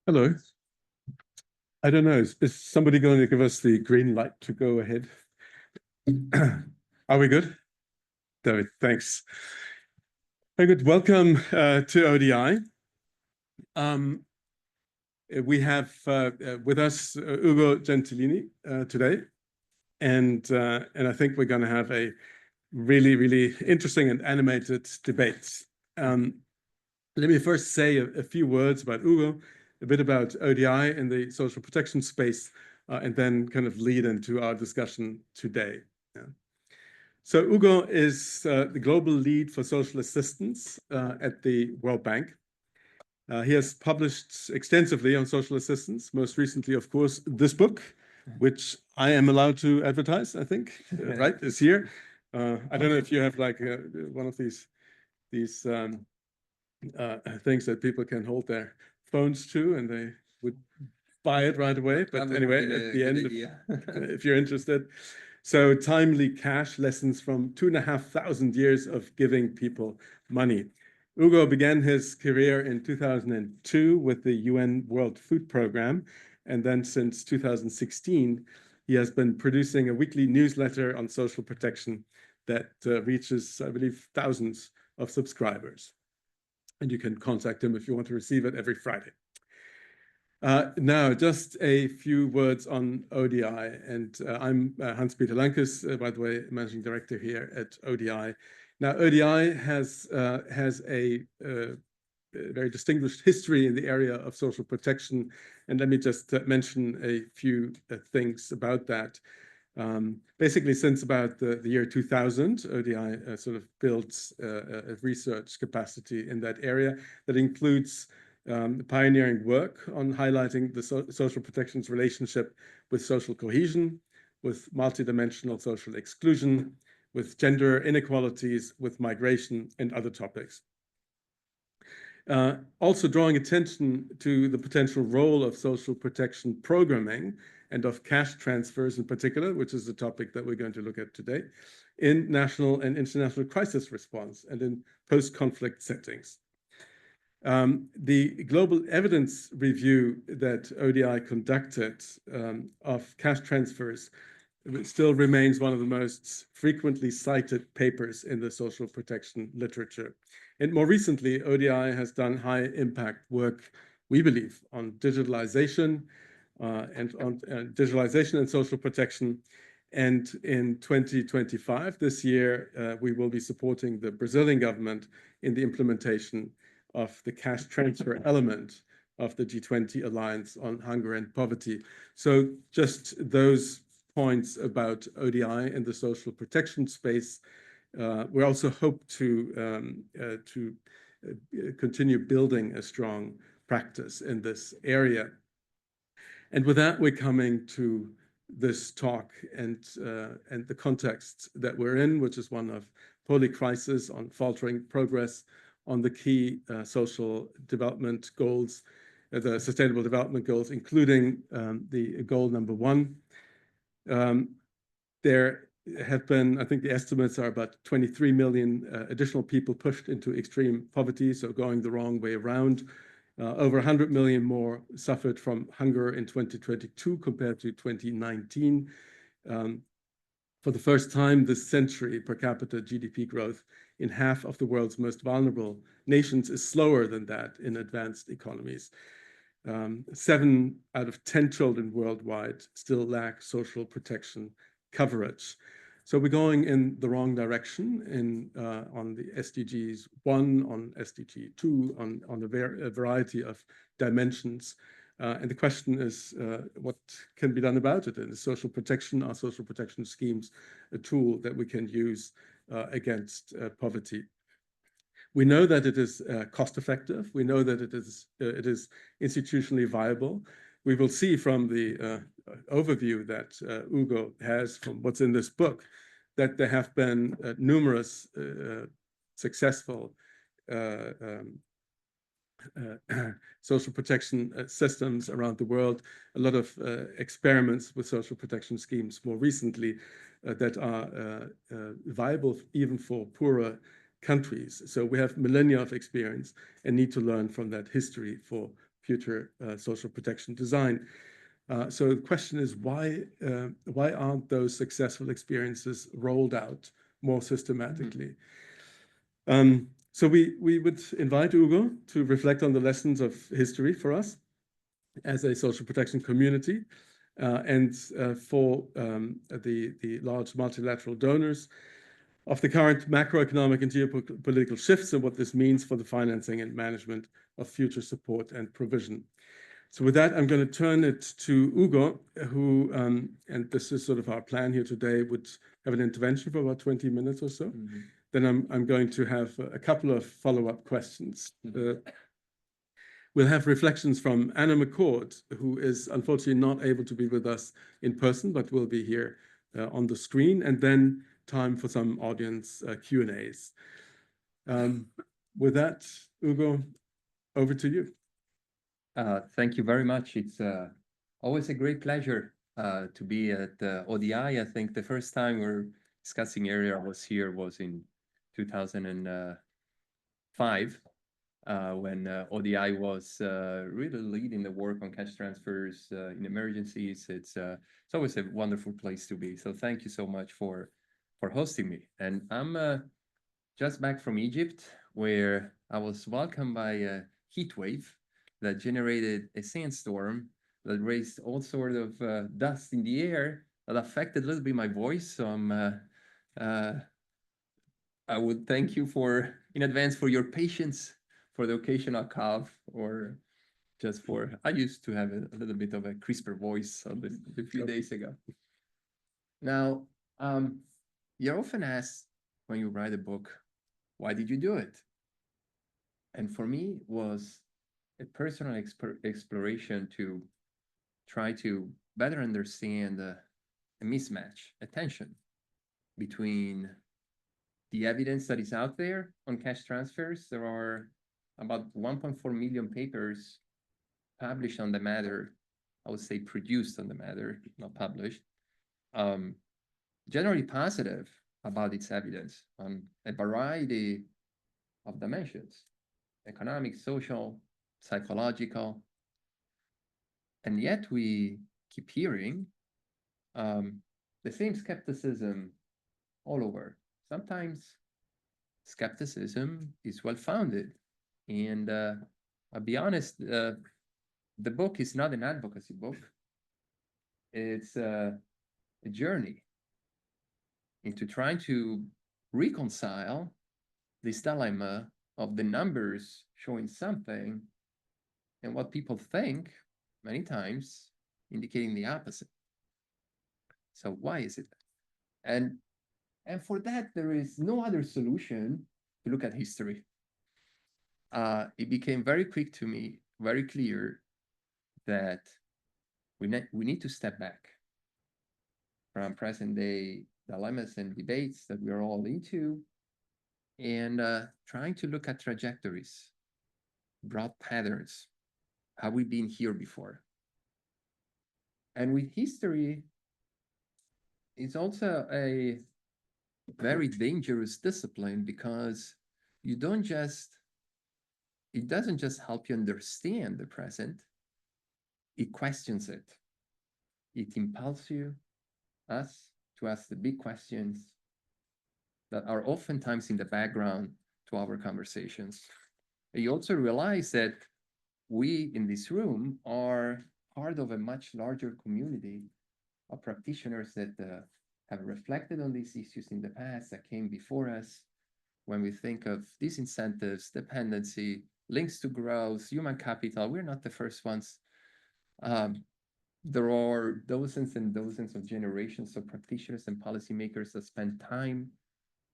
Hello. I don't know. Is somebody going to give us the green light to go ahead? Are we good? David, thanks. Very good. Welcome to ODI. We have with us Ugo Gentilini today, and I think we're going to have a really interesting and animated debate. Let me first say a few words about Ugo, a bit about ODI in the social protection space, and then kind of lead into our discussion today. Yeah. So Ugo is the global lead for social assistance at the World Bank. He has published extensively on social assistance, most recently, of course, this book, which I am allowed to advertise, I think, right, this year. I don't know if you have like one of these things that people can hold their phones to, and they would buy it right away. But anyway, at the end, if you're interested. So Timely Cash, lessons from 2,500 years of giving people money. Ugo began his career in 2002 with the UN World Food Programme. And then since 2016, he has been producing a weekly newsletter on social protection that reaches, I believe, thousands of subscribers. And you can contact him if you want to receive it every Friday. Now, just a few words on ODI. And I'm Hans-Peter Lankes, by the way, Managing Director here at ODI. Now, ODI has a very distinguished history in the area of social protection. And let me just mention a few things about that. Basically, since about the year 2000, ODI sort of built a research capacity in that area that includes pioneering work on highlighting the social protection's relationship with social cohesion, with multidimensional social exclusion, with gender inequalities, with migration, and other topics. Also drawing attention to the potential role of social protection programming and of cash transfers in particular, which is the topic that we're going to look at today, in national and international crisis response and in post-conflict settings. The global evidence review that ODI conducted of cash transfers still remains one of the most frequently cited papers in the social protection literature. And more recently, ODI has done high impact work, we believe, on digitalization and social protection. And in 2025, this year, we will be supporting the Brazilian government in the implementation of the cash transfer element of the G20 Alliance on Hunger and Poverty. So just those points about ODI in the social protection space. We also hope to continue building a strong practice in this area. And with that, we're coming to this talk and the context that we're in, which is one of polycrisis, on faltering progress on the key social development goals, the Sustainable Development Goals, including the goal number 1. There have been, I think the estimates are about 23 million additional people pushed into extreme poverty, so going the wrong way around. Over 100 million more suffered from hunger in 2022 compared to 2019. For the first time this century, per capita GDP growth in half of the world's most vulnerable nations is slower than that in advanced economies. 7 out of 10 children worldwide still lack social protection coverage. So we're going in the wrong direction on the SDGs 1, on SDG 2, on a variety of dimensions. And the question is, what can be done about it? And the social protection, are social protection schemes a tool that we can use against poverty? We know that it is cost effective. We know that it is institutionally viable. We will see from the overview that Ugo has from what's in this book that there have been numerous successful social protection systems around the world, a lot of experiments with social protection schemes more recently that are viable even for poorer countries. So we have millennia of experience and need to learn from that history for future social protection design. So the question is, why aren't those successful experiences rolled out more systematically? So we would invite Ugo to reflect on the lessons of history for us as a social protection community, and for the large multilateral donors, of the current macroeconomic and geopolitical shifts and what this means for the financing and management of future support and provision. So with that, I'm going to turn it to Ugo, who, and this is sort of our plan here today, would have an intervention for about 20 minutes or so. Mm-hmm. Then I'm going to have a couple of follow-up questions. Mm-hmm. We'll have reflections from Anna McCord, who is unfortunately not able to be with us in person, but will be here on the screen, and then time for some audience Q&As. With that, Ugo, over to you. Thank you very much. It's always a great pleasure to be at ODI. I think the first time we're discussing area was in 2005, when ODI was really leading the work on cash transfers in emergencies. It's always a wonderful place to be. So thank you so much for hosting me. And I'm just back from Egypt, where I was welcomed by a heat wave that generated a sandstorm that raised all sort of dust in the air that affected a little bit my voice. So I would thank you in advance for your patience, for the occasional cough, or just for, I used to have a little bit of a crisper voice a few days ago. Now, you're often asked when you write a book, why did you do it? And for me, it was a personal exploration to try to better understand a mismatch, a tension between the evidence that is out there on cash transfers. There are about 1.4 million papers published on the matter. I would say produced on the matter, not published. Generally positive about its evidence on a variety of dimensions: economic, social, psychological. And yet we keep hearing the same skepticism all over. Sometimes skepticism is well-founded. And I'll be honest, the book is not an advocacy book. It's a journey into trying to reconcile this dilemma of the numbers showing something and what people think, many times indicating the opposite. So why is it? And for that, there is no other solution to look at history. It became very quick to me, very clear that we need to step back from present day dilemmas and debates that we are all into, and trying to look at trajectories, broad patterns. Have we been here before? And with history, it's also a very dangerous discipline, because it doesn't just help you understand the present, it questions it. It impels us to ask the big questions that are oftentimes in the background to our conversations. And you also realize that we in this room are part of a much larger community of practitioners that have reflected on these issues in the past, that came before us. When we think of disincentives, dependency, links to growth, human capital, we're not the first ones. There are dozens and dozens of generations of practitioners and policymakers that spend time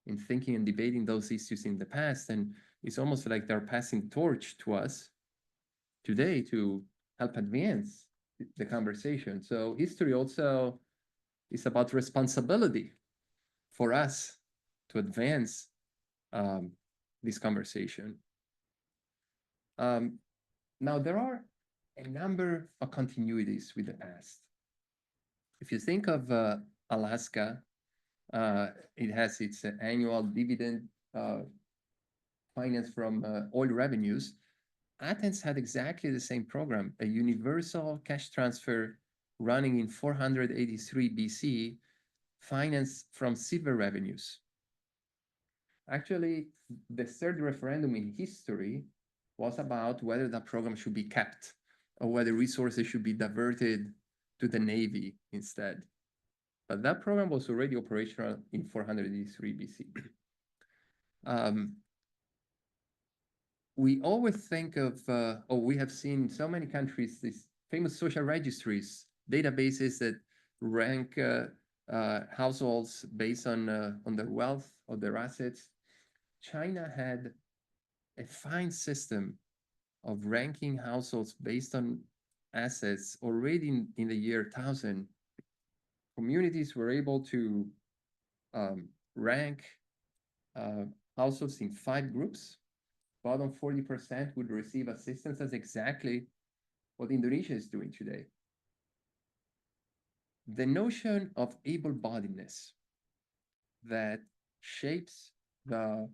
in thinking and debating those issues in the past. And it's almost like they're passing the torch to us today to help advance the conversation. So history also is about responsibility for us to advance this conversation. Now, there are a number of continuities with the past. If you think of Alaska, it has its annual dividend financed from oil revenues. Athens had exactly the same program, a universal cash transfer running in 483 BC, financed from silver revenues. Actually, the third referendum in history was about whether that program should be kept or whether resources should be diverted to the Navy instead. But that program was already operational in 483 BC. We always think of, we have seen in so many countries, these famous social registries, databases that rank households based on their wealth or their assets. China had a fine system of ranking households based on assets already in the year 1000. Communities were able to rank households in 5 groups. Bottom 40% would receive assistance. That's exactly what Indonesia is doing today. The notion of able-bodiedness that shapes the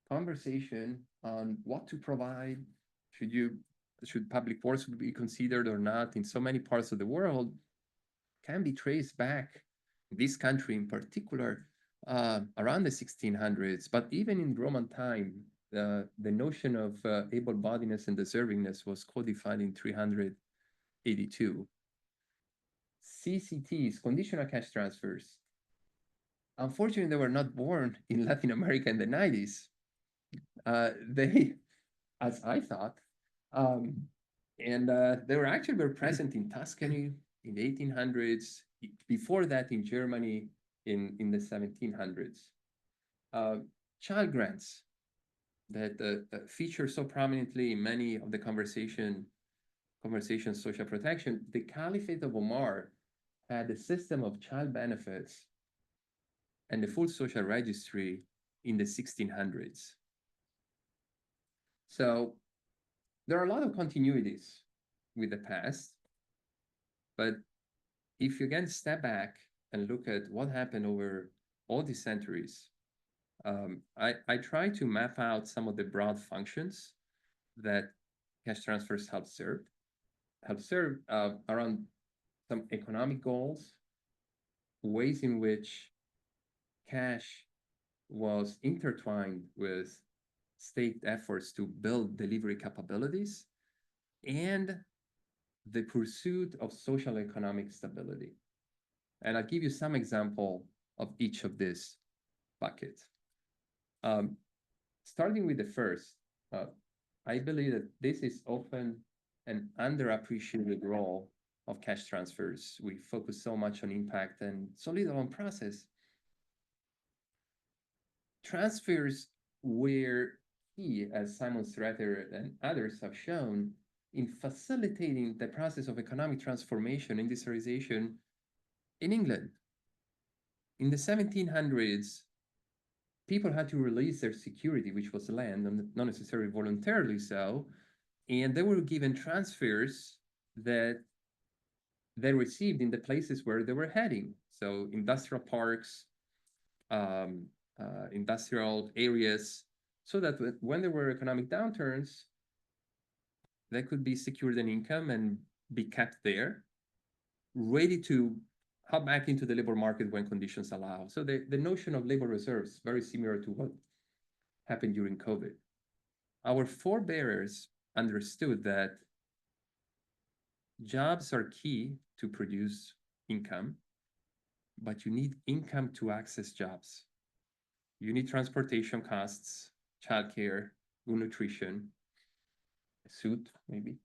conversation on what to provide, should public works be considered or not in so many parts of the world, can be traced back, this country in particular, around the 1600s, but even in Roman time, the notion of able-bodiedness and deservingness was codified in 382. CCTs, conditional cash transfers, unfortunately, they were not born in Latin America in the 90s. They, as I thought, and they were actually very present in Tuscany in the 1800s, before that in Germany in the 1700s. Child grants that feature so prominently in many of the conversations social protection. The Caliphate of Omar had a system of child benefits and the full social registry in the 1600s. So there are a lot of continuities with the past, but if you again step back and look at what happened over all these centuries, I try to map out some of the broad functions that cash transfers help serve around some economic goals, ways in which cash was intertwined with state efforts to build delivery capabilities, and the pursuit of social economic stability. And I'll give you some example of each of these buckets. Starting with the first, I believe that this is often an underappreciated role of cash transfers. We focus so much on impact and so little on process. Transfers were key, as Simon Strater and others have shown, in facilitating the process of economic transformation, industrialization in England. In the 1700s, people had to release their security, which was land, and not necessarily voluntarily so, and they were given transfers that they received in the places where they were heading. So industrial parks, industrial areas, so that when there were economic downturns, they could be secured an income and be kept there, ready to hop back into the labor market when conditions allow. So the notion of labor reserves, very similar to what happened during COVID. Our forebears understood that jobs are key to produce income, but you need income to access jobs. You need transportation costs, childcare, good nutrition, a suit, maybe.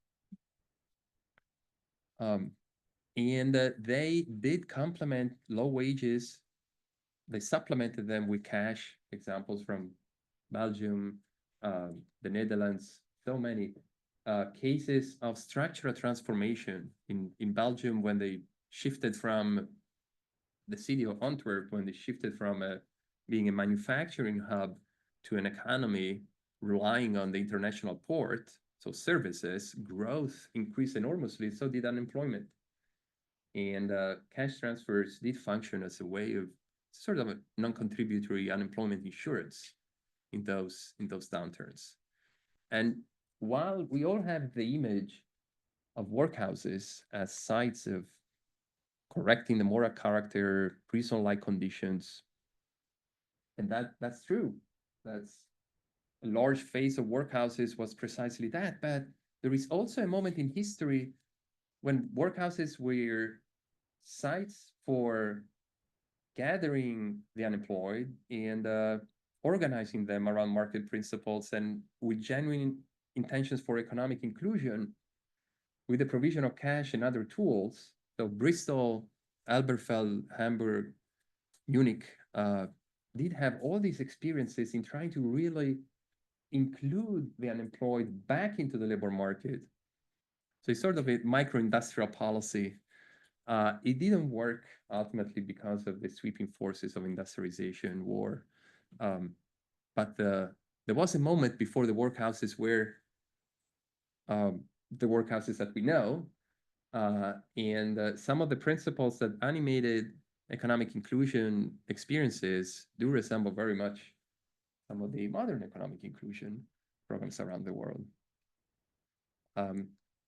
And they did complement low wages. They supplemented them with cash, examples from Belgium, the Netherlands, so many cases of structural transformation in Belgium when they shifted from the city of Antwerp, when they shifted from being a manufacturing hub to an economy relying on the international port, so services, growth increased enormously, so did unemployment. And cash transfers did function as a way of sort of a non-contributory unemployment insurance in those downturns. And while we all have the image of workhouses as sites of correcting the moral character, prison-like conditions, and that's true. That's a large phase of workhouses was precisely that. But there is also a moment in history when workhouses were sites for gathering the unemployed and organizing them around market principles and with genuine intentions for economic inclusion, with the provision of cash and other tools. So Bristol, Elberfeld, Hamburg, Munich did have all these experiences in trying to really include the unemployed back into the labor market. So it's sort of a micro-industrial policy. It didn't work ultimately because of the sweeping forces of industrialization, war. But there was a moment before the workhouses were the workhouses that we know. And some of the principles that animated economic inclusion experiences do resemble very much some of the modern economic inclusion programs around the world.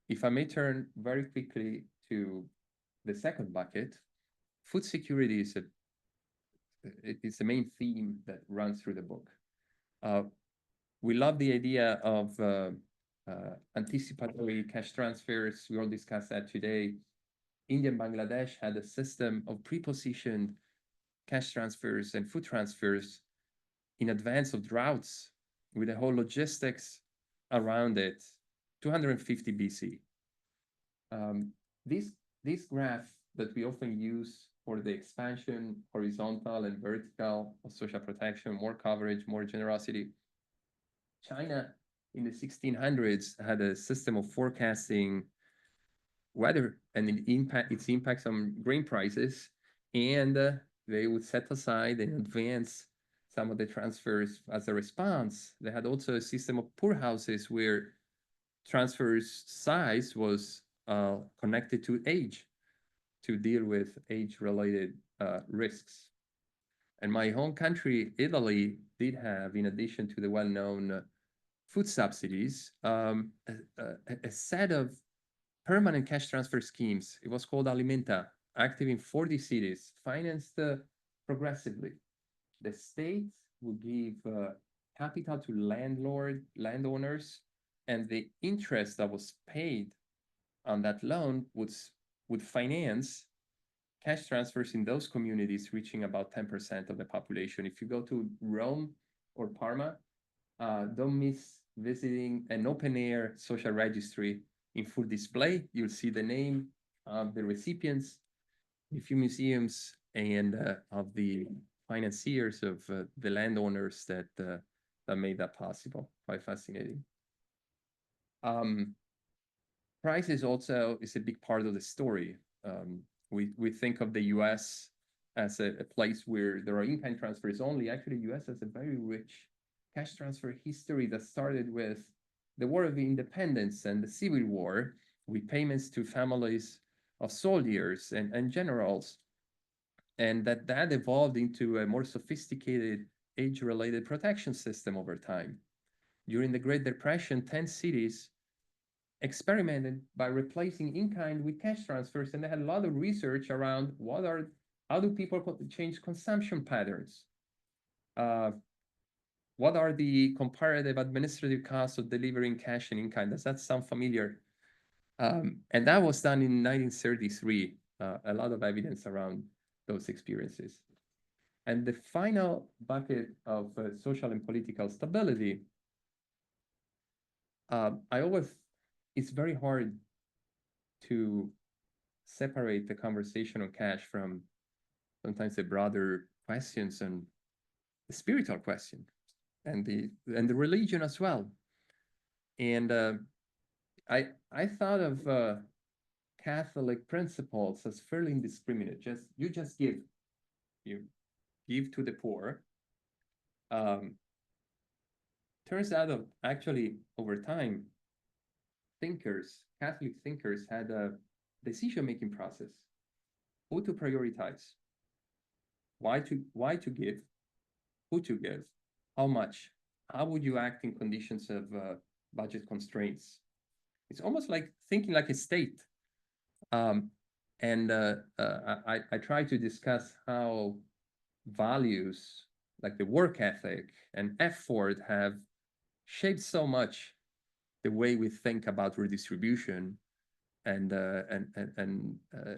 If I may turn very quickly to the second bucket, food security is the main theme that runs through the book. We love the idea of anticipatory cash transfers. We all discussed that today. India and Bangladesh had a system of pre-positioned cash transfers and food transfers in advance of droughts with the whole logistics around it, 250 BC. This graph that we often use for the expansion, horizontal and vertical of social protection, more coverage, more generosity. China in the 1600s had a system of forecasting weather and its impacts on grain prices, and they would set aside and advance some of the transfers as a response. They had also a system of poorhouses where transfers size was connected to age to deal with age-related risks. And my home country, Italy, did have, in addition to the well-known food subsidies, a set of permanent cash transfer schemes. It was called Alimenta, active in 40 cities, financed progressively. The state would give capital to landowners, and the interest that was paid on that loan would finance cash transfers in those communities reaching about 10% of the population. If you go to Rome or Parma, don't miss visiting an open-air social registry in full display. You'll see the name of the recipients, a few museums, and of the financiers of the landowners that made that possible. Quite fascinating. Price is a big part of the story. We think of the US as a place where there are in-kind transfers only. Actually, the US has a very rich cash transfer history that started with the War of Independence and the Civil War, with payments to families of soldiers and generals, and that evolved into a more sophisticated age-related protection system over time. During the Great Depression, 10 cities experimented by replacing in-kind with cash transfers, and they had a lot of research around how do people change consumption patterns? What are the comparative administrative costs of delivering cash and in-kind? Does that sound familiar? And that was done in 1933. A lot of evidence around those experiences. And the final bucket of social and political stability, it's very hard to separate the conversation on cash from sometimes the broader questions and the spiritual question and the religion as well. And I thought of Catholic principles as fairly indiscriminate. You just give. You give to the poor. Turns out that actually over time, Catholic thinkers had a decision-making process. Who to prioritize, why to give, who to give, how much, how would you act in conditions of budget constraints. It's almost like thinking like a state. I try to discuss how values like the work ethic and effort have shaped so much the way we think about redistribution and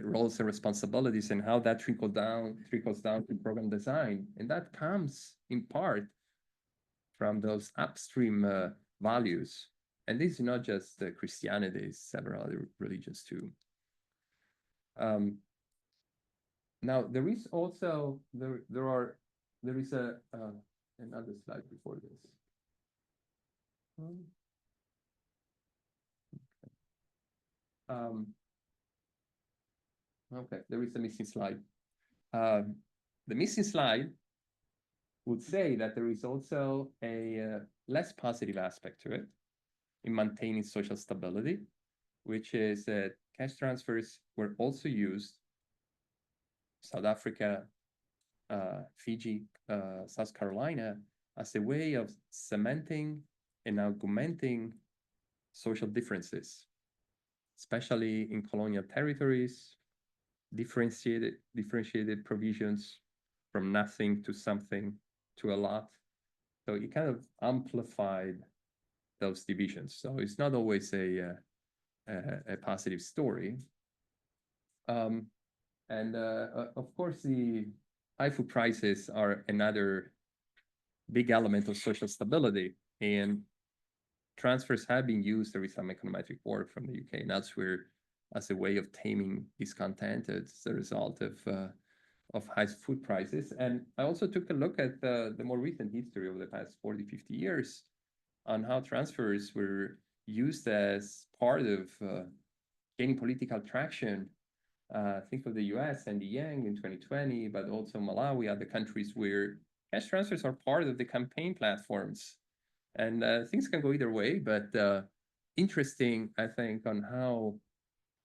roles and responsibilities, and how that trickles down to program design. And that comes in part from those upstream values. And this is not just Christianity, several other religions too. Now there is also there is another slide before this. Okay, there is a missing slide. The missing slide would say that there is also a less positive aspect to it in maintaining social stability, which is that cash transfers were also used South Africa, Fiji, South Carolina, as a way of cementing and augmenting social differences, especially in colonial territories, differentiated provisions from nothing to something to a lot. So it kind of amplified those divisions. So it's not always a positive story. Of course, the high food prices are another big element of social stability, and transfers have been used. There is some econometric work from the UK and elsewhere as a way of taming discontent as a result of high food prices. And I also took a look at the more recent history over the past 40, 50 years on how transfers were used as part of gaining political traction. Think of the US and the Yang in 2020, but also Malawi, other countries where cash transfers are part of the campaign platforms. And things can go either way, but interesting, I think, on how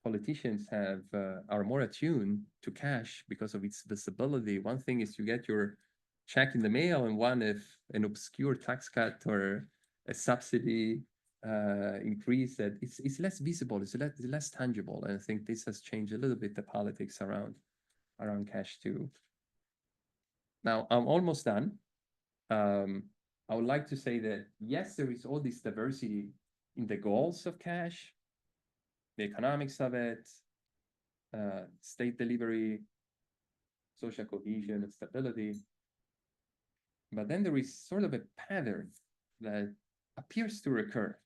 politicians are more attuned to cash because of its visibility. One thing is you get your check in the mail, and one if an obscure tax cut or a subsidy increase, that it's less visible, it's less tangible. And I think this has changed a little bit the politics around cash too. Now I'm almost done. I would like to say that yes, there is all this diversity in the goals of cash, the economics of it, state delivery, social cohesion and stability. But then there is sort of a pattern that appears to recur.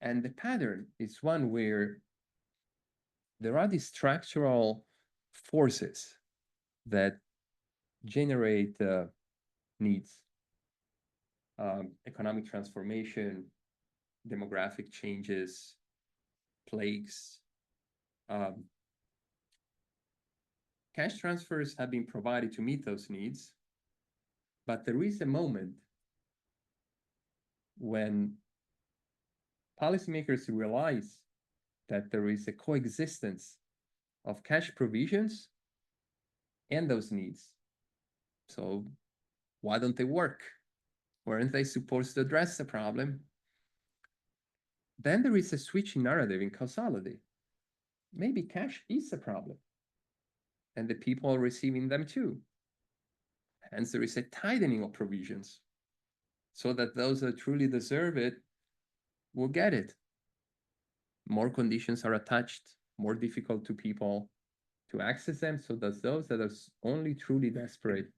And the pattern is one where there are these structural forces that generate needs, economic transformation, demographic changes, plagues. Cash transfers have been provided to meet those needs, but there is a moment when policymakers realize that there is a coexistence of cash provisions and those needs. So why don't they work? Weren't they supposed to address the problem? Then there is a switch in narrative in causality. Maybe cash is a problem, and the people are receiving them too. Hence, there is a tightening of provisions so that those that truly deserve it will get it. More conditions are attached, more difficult to people to access them, so that those that are only truly desperate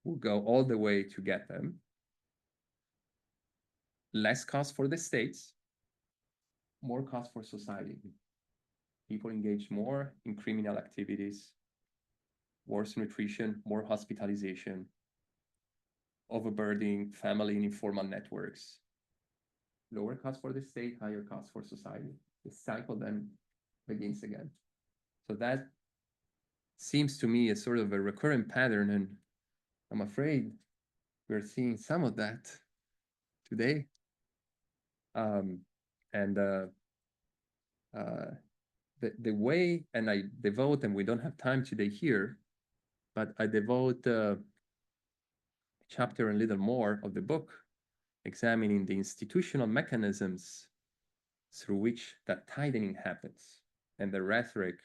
will go all the way to get them. Less cost for the states, more cost for society. People engage more in criminal activities, worse nutrition, more hospitalization, overburdening family and informal networks. Lower cost for the state, higher cost for society. The cycle then begins again. So that seems to me a sort of a recurrent pattern, and I'm afraid we're seeing some of that today. The way, and I devote, and we don't have time today here, but I devote a chapter and little more of the book examining the institutional mechanisms through which that tightening happens and the rhetoric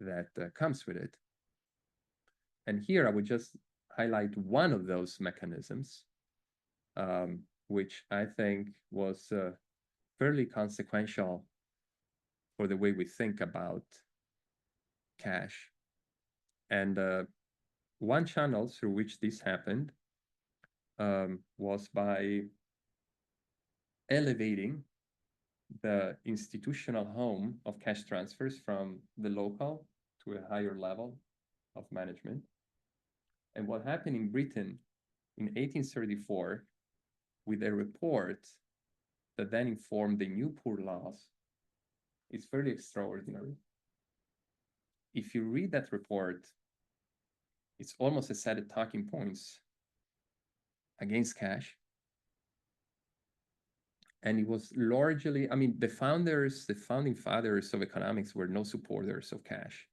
that comes with it. And here I would just highlight one of those mechanisms, which I think was fairly consequential for the way we think about cash. And one channel through which this happened was by elevating the institutional home of cash transfers from the local to a higher level of management. And what happened in Britain in 1834 with a report that then informed the new poor laws is fairly extraordinary. If you read that report, it's almost a set of talking points against cash. And it was largely, I mean, the founding fathers of economics were no supporters of cash.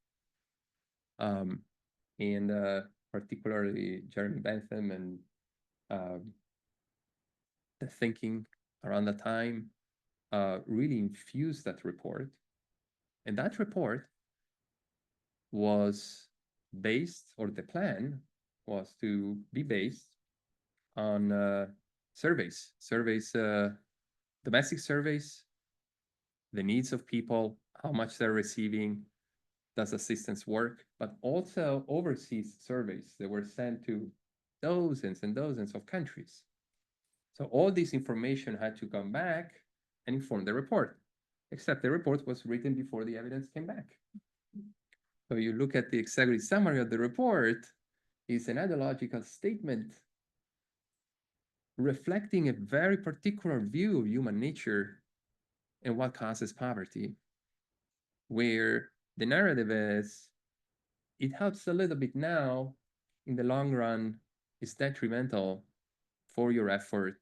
And particularly Jeremy Bentham and the thinking around the time really infused that report. And that report was based, or the plan was to be based on surveys, domestic surveys, the needs of people, how much they're receiving, does assistance work, but also overseas surveys that were sent to dozens and dozens of countries. So all this information had to come back and inform the report, except the report was written before the evidence came back. So you look at the executive summary of the report, it's an ideological statement reflecting a very particular view of human nature and what causes poverty, where the narrative is, it helps a little bit now, in the long run, it's detrimental for your effort,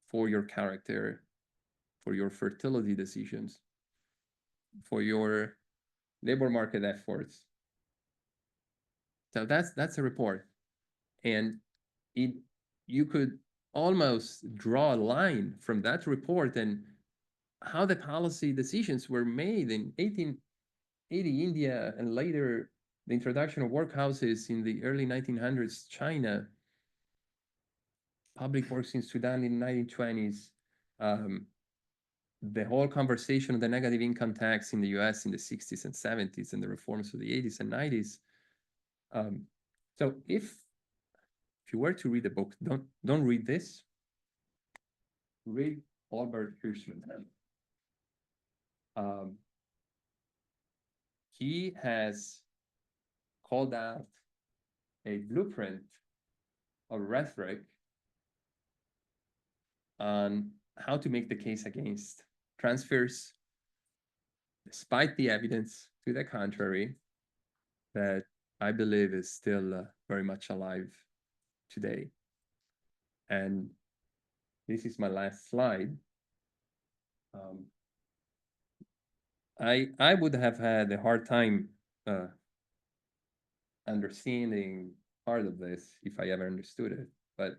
for your character, for your fertility decisions, for your labor market efforts. So that's a report. And you could almost draw a line from that report and how the policy decisions were made in 1880 India, and later the introduction of workhouses in the early 1900s China, public works in Sudan in the 1920s, the whole conversation of the negative income tax in the US in the 60s and 70s, and the reforms of the 80s and 90s. So if you were to read the book, don't read this. Read Albert Hirschman. He has called out a blueprint of rhetoric on how to make the case against transfers, despite the evidence to the contrary, that I believe is still very much alive today. And this is my last slide. I would have had a hard time understanding part of this if I ever understood it, but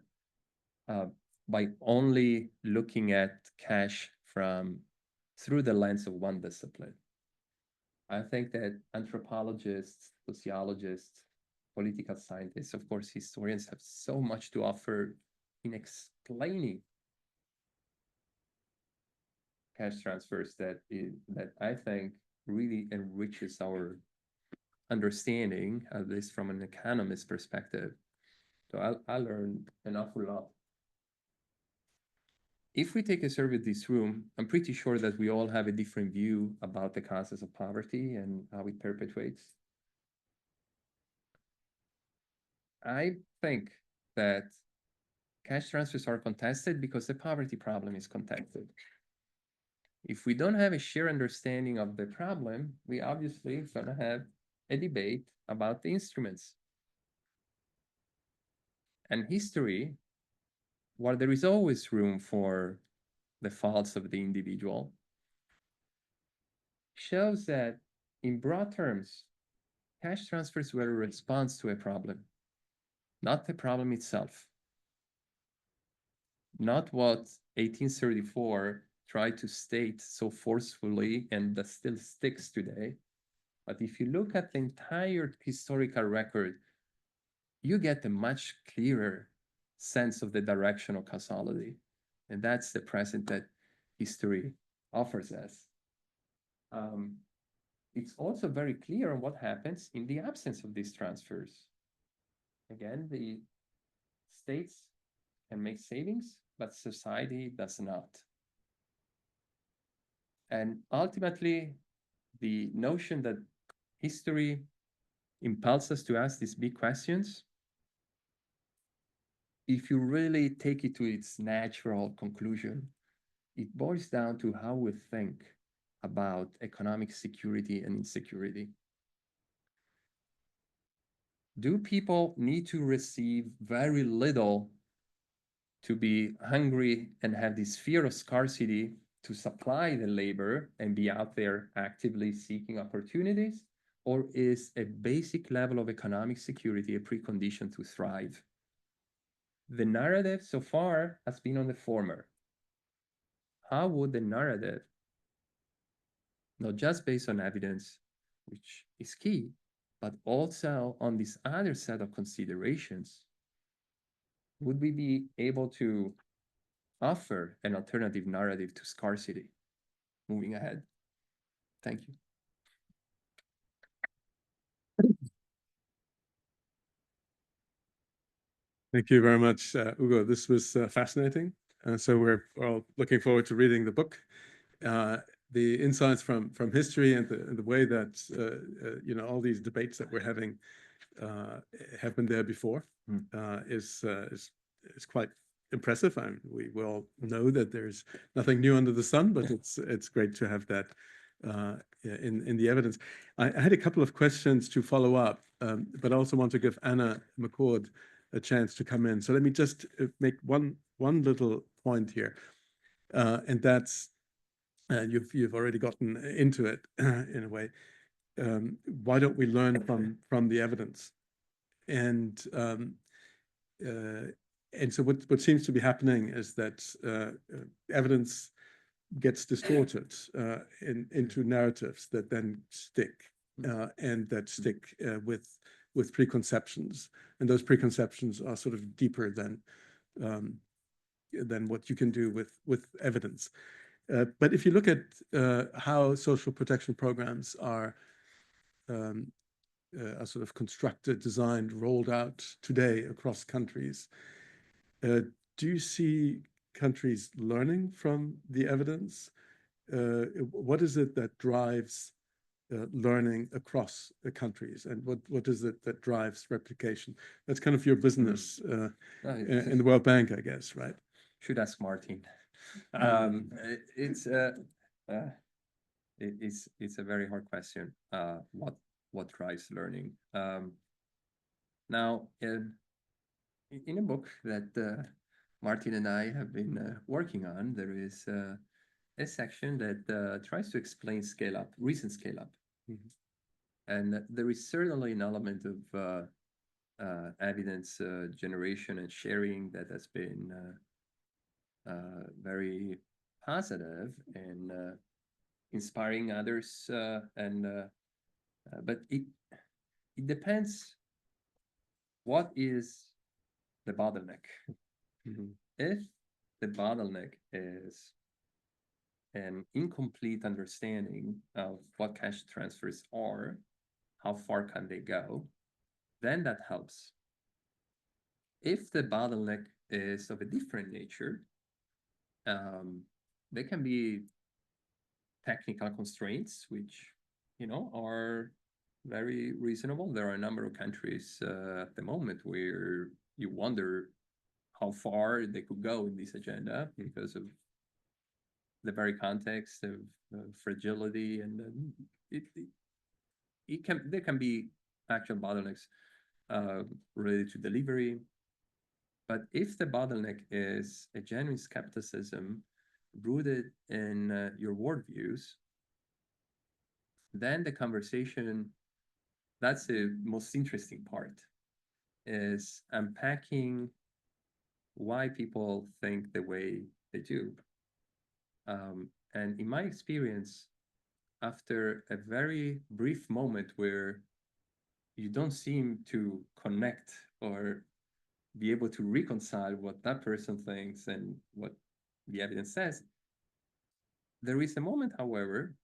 by only looking at cash through the lens of one discipline. I think that anthropologists, sociologists, political scientists, of course, historians have so much to offer in explaining cash transfers that I think really enriches our understanding, at least from an economist perspective. So I learned an awful lot. If we take a survey of this room, I'm pretty sure that we all have a different view about the causes of poverty and how it perpetuates. I think that cash transfers are contested because the poverty problem is contested. If we don't have a shared understanding of the problem, we obviously gonna have a debate about the instruments. And history, while there is always room for the faults of the individual, shows that in broad terms, cash transfers were a response to a problem, not the problem itself. not what 1834 tried to state so forcefully and that still sticks today. But if you look at the entire historical record, you get a much clearer sense of the direction of causality. And that's the present that history offers us. It's also very clear on what happens in the absence of these transfers. Again, the states can make savings, but society does not. And ultimately, the notion that history impels us to ask these big questions, if you really take it to its natural conclusion, it boils down to how we think about economic security and insecurity. Do people need to receive very little to be hungry and have this fear of scarcity to supply the labor and be out there actively seeking opportunities? Or is a basic level of economic security a precondition to thrive? The narrative so far has been on the former. How would the narrative, not just based on evidence, which is key, but also on this other set of considerations, would we be able to offer an alternative narrative to scarcity moving ahead? Thank you. Thank you very much, Ugo. This was fascinating. So we're all looking forward to reading the book. The insights from history and the way that all these debates that we're having have been there before is quite impressive. We will know that there's nothing new under the sun, but it's great to have that in the evidence. I had a couple of questions to follow up, but I also want to give Anna McCord a chance to come in. So let me just make one little point here, and that's you've already gotten into it in a way. Why don't we learn from the evidence? And so what seems to be happening is that evidence gets distorted into narratives that then stick and that stick with preconceptions, and those preconceptions are sort of deeper than what you can do with evidence. But if you look at how social protection programs are sort of constructed, designed, rolled out today across countries, do you see countries learning from the evidence? What is it that drives learning across the countries, and what is it that drives replication? That's kind of your business in the World Bank, I guess, right? Should ask Martin. It's a very hard question. What drives learning? Now, in a book that Martin and I have been working on, there is a section that tries to explain scale up, recent scale up. And there is certainly an element of evidence generation and sharing that has been very positive and inspiring others. But it depends what is the bottleneck. If the bottleneck is an incomplete understanding of what cash transfers are, how far can they go, then that helps. If the bottleneck is of a different nature, there can be technical constraints, which are very reasonable. There are a number of countries at the moment where you wonder how far they could go in this agenda because of the very context of fragility, and there can be actual bottlenecks related to delivery. But if the bottleneck is a genuine skepticism rooted in your worldviews, then the conversation, that's the most interesting part, is unpacking why people think the way they do. And in my experience, after a very brief moment where you don't seem to connect or be able to reconcile what that person thinks and what the evidence says, there is a moment, however,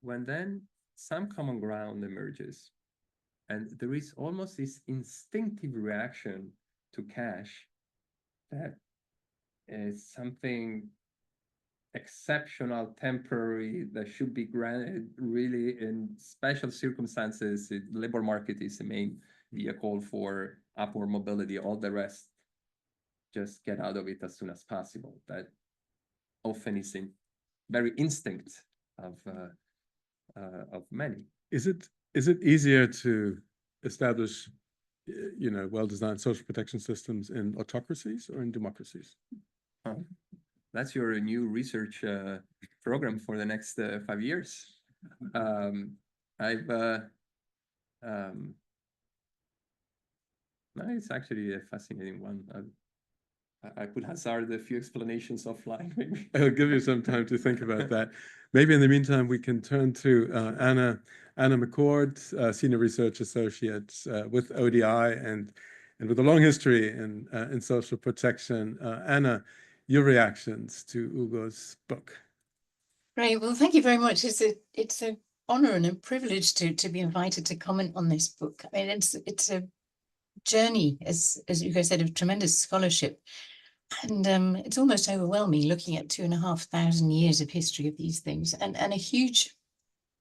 when then some common ground emerges. And there is almost this instinctive reaction to cash that is something exceptional, temporary, that should be granted really in special circumstances. The labor market is the main vehicle for upward mobility. All the rest, just get out of it as soon as possible. That often is in very instinct of many. Is it easier to establish, well-designed social protection systems in autocracies or in democracies? That's your new research program for the next 5 years. It's actually a fascinating one. I could hazard a few explanations offline, maybe. I'll give you some time to think about that. Maybe in the meantime, we can turn to Anna McCord, Senior Research Associate with ODI and with a long history in social protection. Anna, your reactions to Ugo's book. Great. Well, thank you very much. It's an honor and a privilege to be invited to comment on this book. I mean, it's a journey, as Ugo said, of tremendous scholarship. And it's almost overwhelming looking at 2,500 years of history of these things, and a huge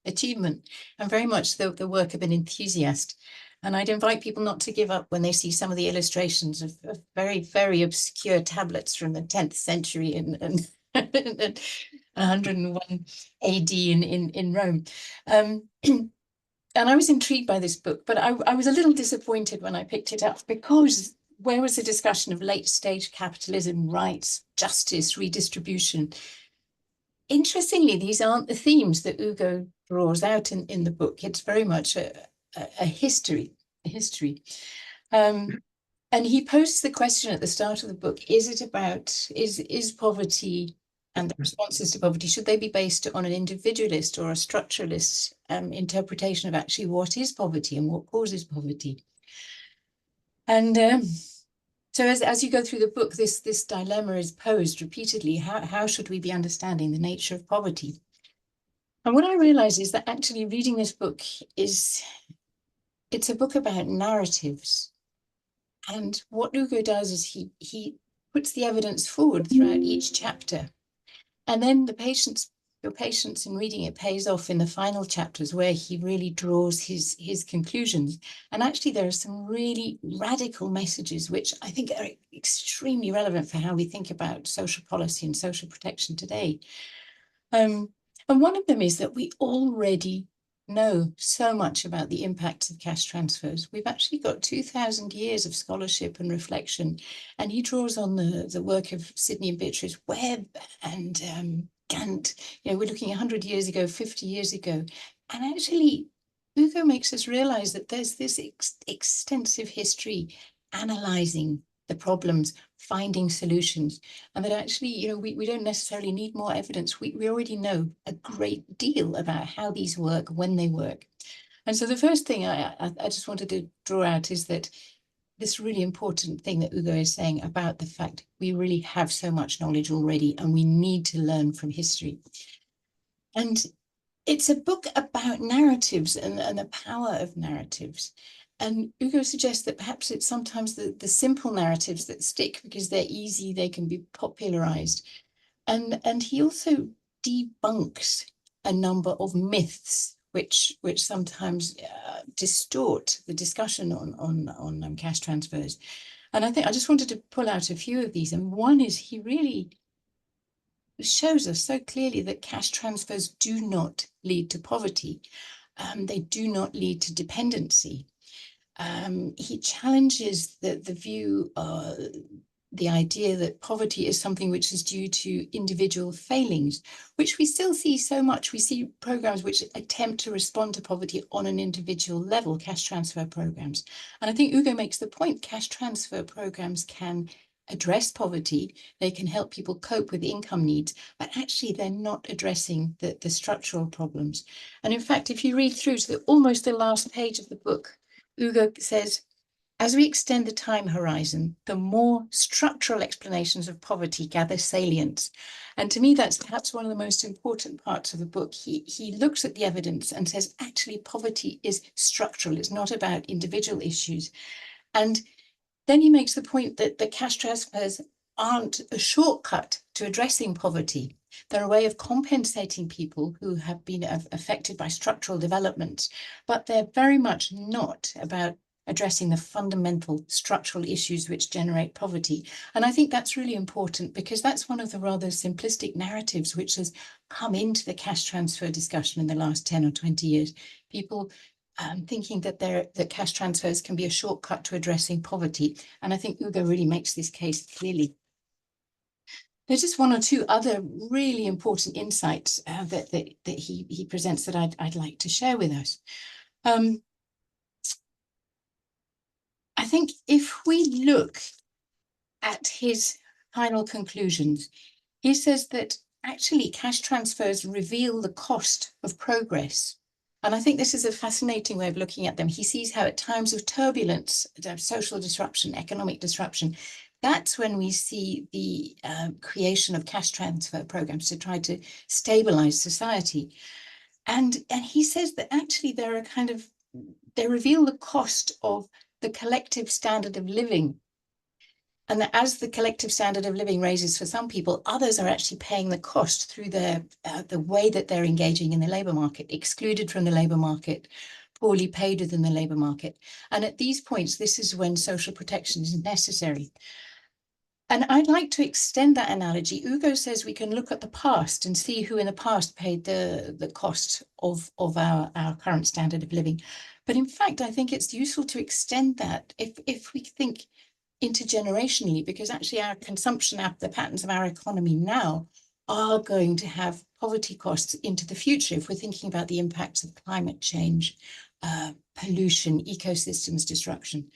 achievement, and very much the work of an enthusiast. And I'd invite people not to give up when they see some of the illustrations of very, very obscure tablets from the 10th century and 101 AD in Rome. And I was intrigued by this book, but I was a little disappointed when I picked it up, because where was the discussion of late stage capitalism, rights, justice, redistribution? Interestingly, these aren't the themes that Ugo draws out in the book. It's very much a history. And he posed the question at the start of the book: is poverty and the responses to poverty, should they be based on an individualist or a structuralist interpretation of actually what is poverty and what causes poverty? And so as you go through the book, this dilemma is posed repeatedly. How should we be understanding the nature of poverty? And what I realize is that actually reading this book it's a book about narratives. And what Ugo does is he puts the evidence forward throughout each chapter. And then your patience in reading it pays off in the final chapters, where he really draws his conclusions. And actually, there are some really radical messages, which I think are extremely relevant for how we think about social policy and social protection today. And one of them is that we already know so much about the impacts of cash transfers. We've actually got 2,000 years of scholarship and reflection, and he draws on the work of Sidney and Beatrice Webb and Gant. We're looking 100 years ago, 50 years ago, and actually Ugo makes us realize that there's this extensive history analyzing the problems, finding solutions, and that actually, we don't necessarily need more evidence. We already know a great deal about how these work, when they work. And so the first thing I just wanted to draw out is that this really important thing that Ugo is saying about the fact we really have so much knowledge already, and we need to learn from history. And it's a book about narratives and the power of narratives. And Ugo suggests that perhaps it's sometimes the simple narratives that stick because they're easy, they can be popularized. And he also debunks a number of myths which sometimes distort the discussion on cash transfers. And I think I just wanted to pull out a few of these. And one is, he really shows us so clearly that cash transfers do not lead to poverty. They do not lead to dependency. He challenges the view, the idea that poverty is something which is due to individual failings, which we still see so much. We see programs which attempt to respond to poverty on an individual level, cash transfer programs. And I think Ugo makes the point, cash transfer programs can address poverty, they can help people cope with income needs, but actually they're not addressing the structural problems. And in fact, if you read through to almost the last page of the book, Ugo says, as we extend the time horizon, the more structural explanations of poverty gather salience. And to me, that's perhaps one of the most important parts of the book. He looks at the evidence and says, actually, poverty is structural. It's not about individual issues. And then he makes the point that the cash transfers aren't a shortcut to addressing poverty. They're a way of compensating people who have been affected by structural developments, but they're very much not about addressing the fundamental structural issues which generate poverty. And I think that's really important because that's one of the rather simplistic narratives which has come into the cash transfer discussion in the last 10 or 20 years. People thinking that cash transfers can be a shortcut to addressing poverty. And I think Ugo really makes this case clearly. There's just one or two other really important insights that he presents that I'd like to share with us. I think if we look at his final conclusions, he says that actually cash transfers reveal the cost of progress. And I think this is a fascinating way of looking at them. He sees how at times of turbulence, social disruption, economic disruption, that's when we see the creation of cash transfer programs to try to stabilize society. And he says that actually they reveal the cost of the collective standard of living. And that as the collective standard of living raises for some people, others are actually paying the cost through the way that they're engaging in the labour market, excluded from the labour market, poorly paid within the labour market. And at these points, this is when social protection is necessary. And I'd like to extend that analogy. Ugo says we can look at the past and see who in the past paid the cost of our current standard of living. But in fact, I think it's useful to extend that if we think intergenerationally, because actually our consumption, the patterns of our economy now are going to have poverty costs into the future if we're thinking about the impacts of climate change, pollution, ecosystems disruption.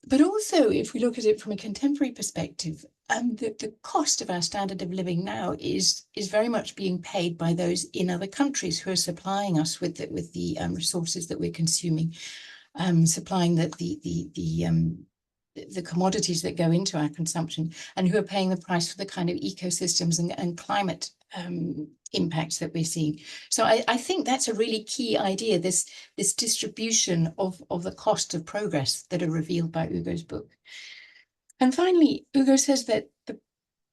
But also, if we look at it from a contemporary perspective, the cost of our standard of living now is very much being paid by those in other countries who are supplying us with the resources that we're consuming, supplying the commodities that go into our consumption, and who are paying the price for the kind of ecosystems and climate impacts that we're seeing. So I think that's a really key idea, this distribution of the cost of progress that are revealed by Ugo's book. And finally, Ugo says that the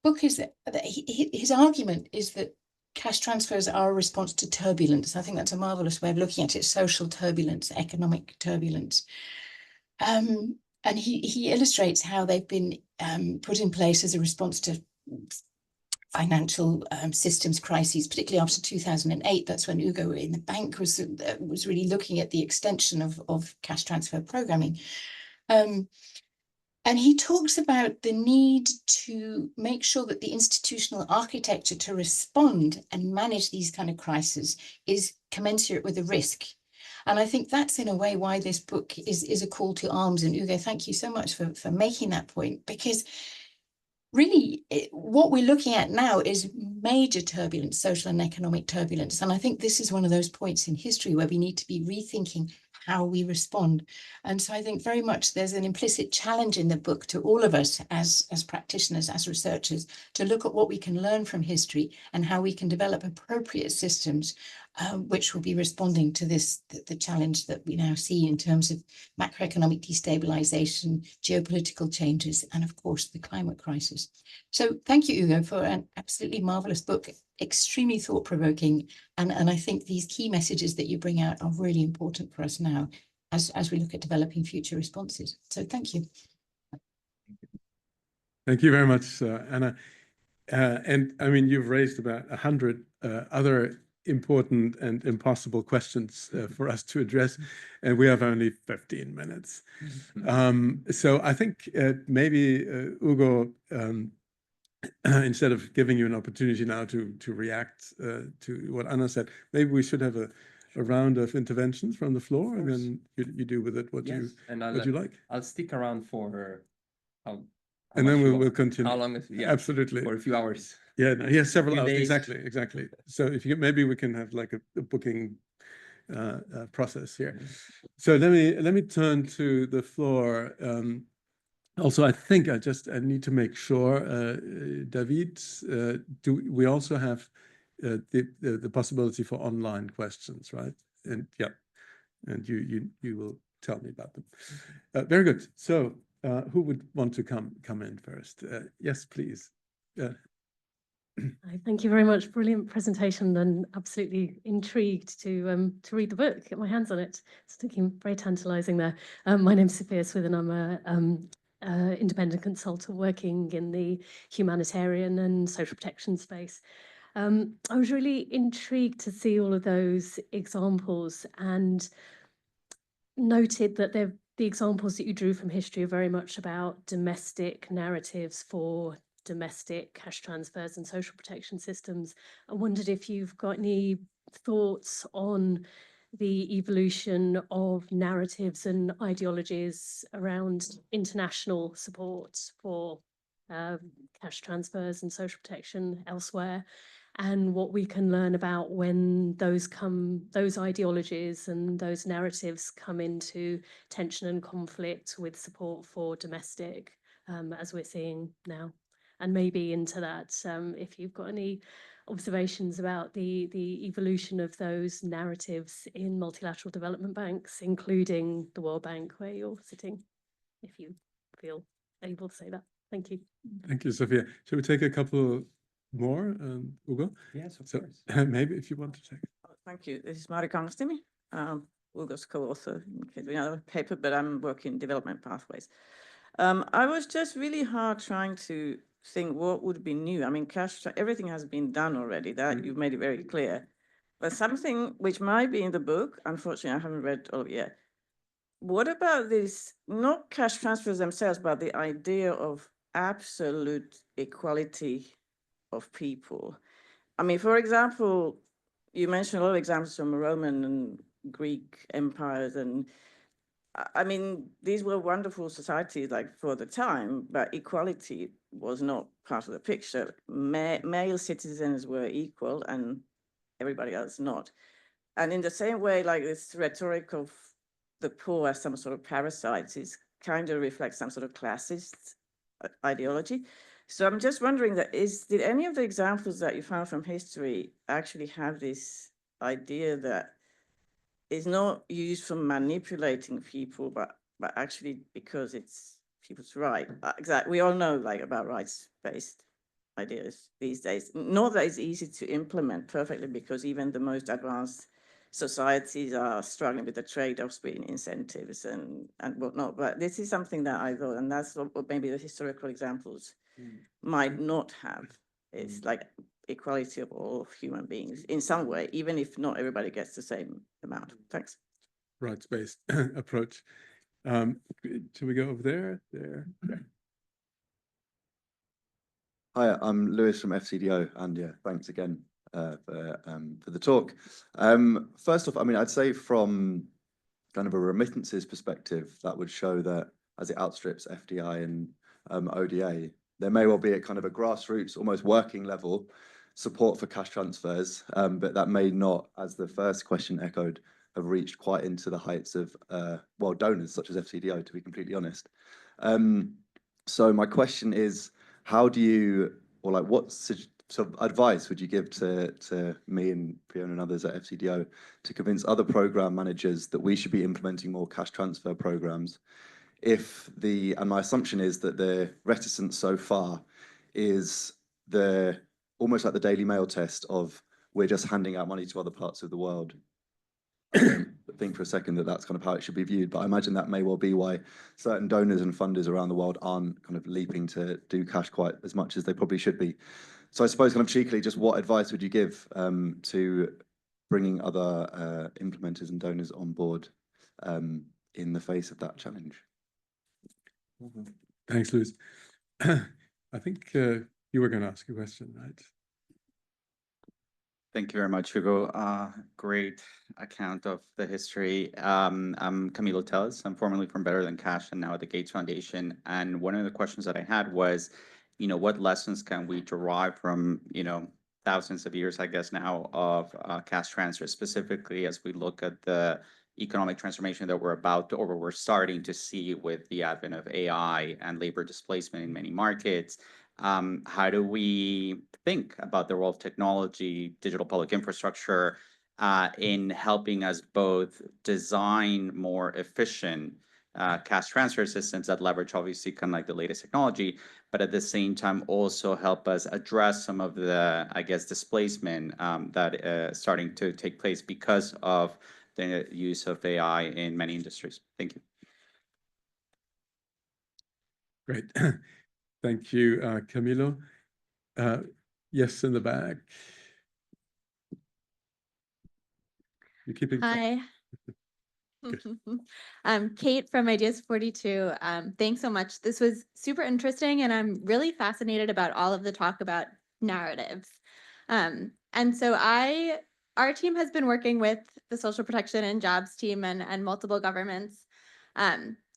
book is that his argument is that cash transfers are a response to turbulence. I think that's a marvelous way of looking at it: social turbulence, economic turbulence. And he illustrates how they've been put in place as a response to financial systems crises, particularly after 2008. That's when Ugo in the bank was really looking at the extension of cash transfer programming. And he talks about the need to make sure that the institutional architecture to respond and manage these kind of crises is commensurate with the risk. And I think that's in a way why this book is a call to arms. And Ugo, thank you so much for making that point, because really what we're looking at now is major turbulence, social and economic turbulence. And I think this is one of those points in history where we need to be rethinking how we respond. And so I think very much there's an implicit challenge in the book to all of us as practitioners, as researchers, to look at what we can learn from history and how we can develop appropriate systems which will be responding to the challenge that we now see in terms of macroeconomic destabilization, geopolitical changes, and of course the climate crisis. So thank you, Ugo, for an absolutely marvelous book, extremely thought-provoking, and I think these key messages that you bring out are really important for us now as we look at developing future responses. So thank you. Thank you very much, Anna. And I mean, you've raised about 100 other important and impossible questions for us to address, and we have only 15 minutes. So I think maybe Ugo, instead of giving you an opportunity now to react to what Anna said, maybe we should have a round of interventions from the floor, and then you do with it what you like. I'll stick around for And then we'll continue. How long is, yeah, Absolutely. for a few hours. Yeah, no, he has several Few hours. days. Exactly. So if you maybe we can have like a booking process here. So let me turn to the floor. Also, I think I need to make sure, David, do we also have the possibility for online questions, right? And yeah, and you will tell me about them. Very good. So who would want to come in first? Yes, please. Hi, thank you very much. Brilliant presentation, and absolutely intrigued to read the book, get my hands on it. It's looking very tantalising there. My name's Sophia Swith, and I'm a independent consultant working in the humanitarian and social protection space. I was really intrigued to see all of those examples and noted that the examples that you drew from history are very much about domestic narratives for domestic cash transfers and social protection systems. I wondered if you've got any thoughts on the evolution of narratives and ideologies around international support for cash transfers and social protection elsewhere, and what we can learn about when those ideologies and those narratives come into tension and conflict with support for domestic, as we're seeing now. And maybe into that, if you've got any observations about the evolution of those narratives in multilateral development banks, including the World Bank, where you're sitting, if you feel able to say that. Thank you. Thank you, Sophia. Shall we take a couple more, Ugo? Yes, of So course. maybe if you want to take. Thank you. This is Marika Angstimi, Ugo's co-author in another paper, but I'm working in development pathways. I was just really hard trying to think what would be new. I mean, everything has been done already. That you've made it very clear. But something which might be in the book, unfortunately, I haven't read all of it yet. What about this, not cash transfers themselves, but the idea of absolute equality of people? I mean, for example, you mentioned a lot of examples from Roman and Greek empires, and I mean, these were wonderful societies like for the time, but equality was not part of the picture. Male citizens were equal and everybody else not. And in the same way, like this rhetoric of the poor as some sort of parasites is kind of reflects some sort of classist ideology. So I'm just wondering did any of the examples that you found from history actually have this idea that is not used for manipulating people, but actually because it's people's right? Exactly. We all know like about rights-based ideas these days. Not that it's easy to implement perfectly, because even the most advanced societies are struggling with the trade-offs between incentives and whatnot. But this is something that I thought, and that's what maybe the historical examples might not have. It's like equality of all human beings in some way, even if not everybody gets the same amount. Thanks. Rights-based approach. Shall we go over there? There. Hi, I'm Lewis from FCDO, and yeah, thanks again for the talk. First off, I mean, I'd say from kind of a remittances perspective, that would show that as it outstrips FDI and ODA, there may well be a kind of a grassroots, almost working level support for cash transfers, but that may not, as the first question echoed, have reached quite into the heights of, well, donors such as FCDO, to be completely honest. So my question is, how do you, or like what sort of advice would you give to me and Fiona and others at FCDO to convince other program managers that we should be implementing more cash transfer programs? And my assumption is that the reticence so far is almost like the Daily Mail test of we're just handing out money to other parts of the world. I don't think for a second that that's kind of how it should be viewed, but I imagine that may well be why certain donors and funders around the world aren't kind of leaping to do cash quite as much as they probably should be. So I suppose kind of cheekily, just what advice would you give to bringing other implementers and donors on board in the face of that challenge? Thanks, Lewis. I think you were going to ask a question, right? Thank you very much, Hugo. Great account of the history. I'm Camilo Telles. I'm formerly from Better Than Cash and now at the Gates Foundation. And one of the questions that I had was, what lessons can we derive from, thousands of years, I guess now, of cash transfer, specifically as we look at the economic transformation that we're about to, or we're starting to see with the advent of AI and labor displacement in many markets. How do we think about the role of technology, digital public infrastructure, in helping us both design more efficient cash transfer systems that leverage obviously kind of like the latest technology, but at the same time also help us address some of the, I guess, displacement that starting to take place because of the use of AI in many industries. Thank you. Great. Thank you, Camilo. Yes, in the back. You're keeping. Hi. Good. I'm Kate from Ideas 42. Thanks so much. This was super interesting, and I'm really fascinated about all of the talk about narratives. And so our team has been working with the Social Protection and Jobs team and multiple governments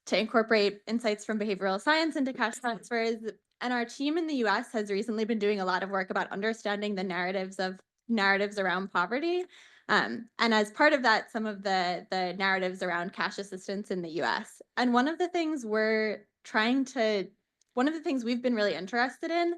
to incorporate insights from behavioral science into cash transfers. And our team in the US has recently been doing a lot of work about understanding the narratives around poverty. And as part of that, some of the narratives around cash assistance in the US. And one of the things we've been really interested in